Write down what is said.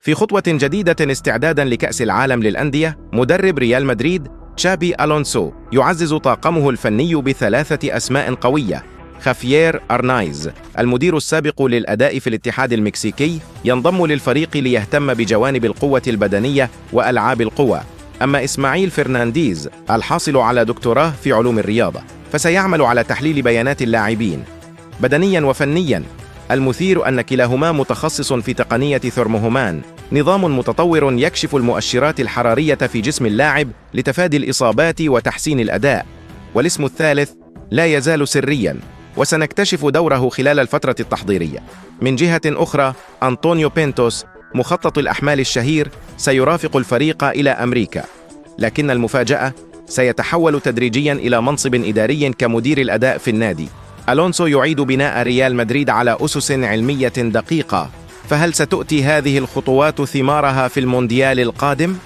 في خطوة جديدة استعداداً لكأس العالم للأندية، مدرب ريال مدريد تشابي ألونسو يعزز طاقمه الفني بثلاثة أسماء قوية. خافيير أرنايز المدير السابق للأداء في الاتحاد المكسيكي ينضم للفريق ليهتم بجوانب القوة البدنية وألعاب القوى. أما إسماعيل فرنانديز الحاصل على دكتوراه في علوم الرياضة فسيعمل على تحليل بيانات اللاعبين بدنياً وفنياً. المثير أن كلاهما متخصص في تقنية ثرموهمان، نظام متطور يكشف المؤشرات الحرارية في جسم اللاعب لتفادي الإصابات وتحسين الأداء. والاسم الثالث لا يزال سرياً، وسنكتشف دوره خلال الفترة التحضيرية. من جهة أخرى، أنطونيو بينتوس مخطط الأحمال الشهير سيرافق الفريق إلى أمريكا، لكن المفاجأة سيتحول تدريجياً إلى منصب إداري كمدير الأداء في النادي. ألونسو يعيد بناء ريال مدريد على أسس علمية دقيقة، فهل ستؤتي هذه الخطوات ثمارها في المونديال القادم؟